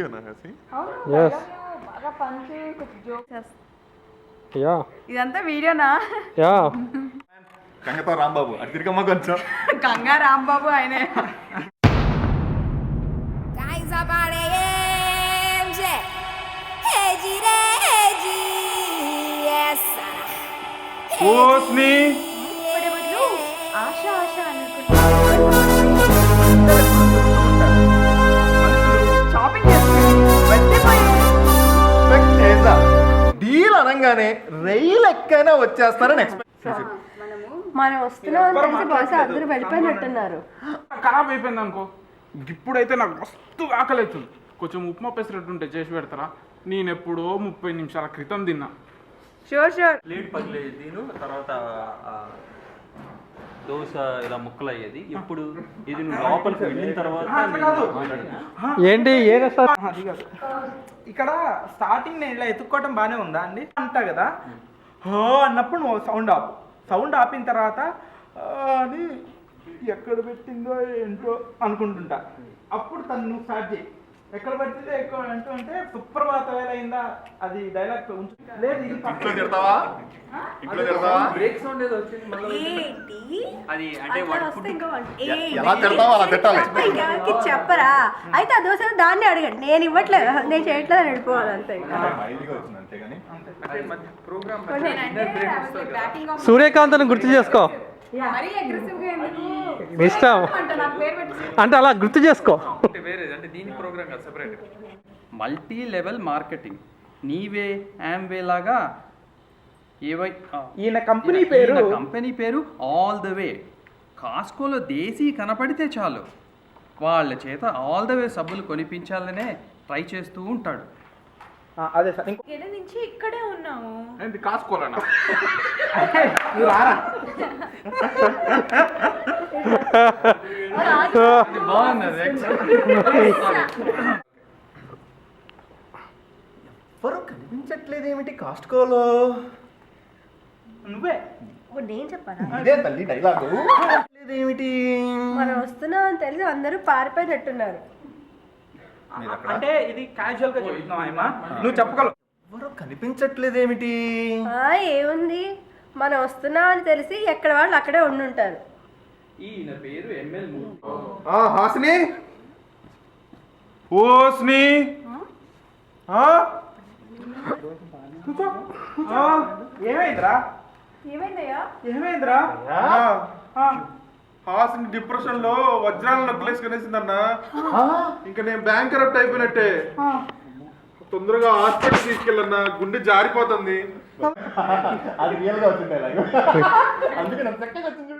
వీడియోనా హసి? Yes. బాగా పంచు కొంచెం జోక్స్ Yeah. ఇదంతా వీడియోనా? Yeah. కంగతో రాంబాబు అది తిరిగమ్మ కొంచెం. గంగా రాంబాబు ఆయనే. ఓస్ని ఆశ ఆశ షాపింగ్ డీల్ అనగానే రైలు ఎక్కైనా వచ్చేస్తారని ఎక్స్పెక్ట్ చేసి మనం వస్తున్నాం తెలిసి బహుశా అందరూ వెళ్ళిపోయినట్టున్నారు. ఖరాబ్ అయిపోయింది అనుకో. ఇప్పుడైతే నాకు మస్తు ఆకలి అవుతుంది. కొంచెం ఉప్మా పెసరట్టు ఉంటే చేసి పెడతారా? నేను ఎప్పుడో 30 నిమిషాల క్రితం తిన్నా. షూర్ ప్లేట్ పగిలేది దీని తర్వాత దోశ ఇలా ముక్కలు అయ్యేది. ఇప్పుడు ఇది నువ్వు లోపలికి వెళ్ళిన తర్వాత ఏంటి ఏ రెస్టారెంట్? అది కాదు. ఇక్కడ స్టార్టింగ్ నేను ఇలా ఎత్తుక్కోవటం బాగానే ఉందా అండి అంటా కదా, హో అన్నప్పుడు నువ్వు సౌండ్ ఆపిన తర్వాత అని ఎక్కడ పెట్టిందో ఏంటో అనుకుంటుంటా. అప్పుడు తను నువ్వు స్టార్ట్ చేయి. ఎక్కడ పట్టిందో ఎక్కువ అంటూ అంటే సుప్రభాత వేళ అయిందా అది డైలాగ్ ఉంచు. లేదు ఇది ఇంట్లో తిడతావా? ఇంట్లో తిడతావా? బ్రేక్ సౌండ్ ఏదో వచ్చింది మళ్ళీ. అది అంటే వాడు ఫుడ్ ఎలా తిడతావా అలా తిట్టాలి. ఇంకెవరికి చెప్పరా? అయితే ఆ దోశ దాన్ని అడగండి, నేను ఇవ్వట్లేదు, నేను చేయట్లేదు అని వెళ్ళిపోవాలి అంతే. మైల్డ్గా వచ్చింది అంతేగాని ప్రోగ్రామ్ సూర్యకాంత్ని గుర్తు చేసుకో. మరీ అగ్రెసివ్ గా ఎందుకు? ఇష్టం అంటే నాకు పేరు పెట్టి అంటే అలా గుర్తు చేసుకో. అంటే వేరే అంటే దీని ప్రోగ్రామ్ కాదు, సెపరేట్. Multi level marketing. నీవే యామ్వే లాగా ఏవై ఈయన కంపెనీ పేరు ఆల్ ద వే. కాస్కోలో దేశీ కనపడితే చాలు వాళ్ళ చేత ఆల్ ద వే సబ్బులు కొనిపించాలనే ట్రై చేస్తూ ఉంటాడు. అదే సార్. ఇంకో ఎడ నుంచి ఇక్కడే ఉన్నాము. ఏంటి కాసుకోవాలన్నా? నువ్వు రారా. ఎవరు కనిపించట్లేదు ఏమిటి కాస్ట్కోలో? నువ్వే నేను చెప్పాను, ఇదే తల్లి డైలాగు. ఏమిటి మనం వస్తున్నాం అని తెలిసి అందరూ పారిపోయినట్టున్నారు. అంటే ఇది క్యాజువల్ గా చెప్తున్నావు ఆయమా, నువ్వు చెప్పగలవు. ఎవరు కనిపించట్లేదు ఏమిటి? ఏముంది, మనం వస్తున్నాం అని తెలిసి ఎక్కడ వాళ్ళు అక్కడే ఉండుంటారు. ఈయన పేరు ఎంఎల్ హాసిని ఓస్ని ఏమైందిరా ఏమైందయ్యా? ఏమైందిరా? హాసిని డిప్రెషన్ లో వజ్రాల నొక్కులేసి కనేసిందన్నా. ఇంకా నేను బ్యాంక్ కరప్ట్ అయిపోయినట్టే. తొందరగా హాస్పిటల్ తీసుకెళ్ళన్నా, గుండె జారిపోతుంది. అది రియల్ గా వచ్చింది అందుకే నాకు చక్కగా వచ్చింది.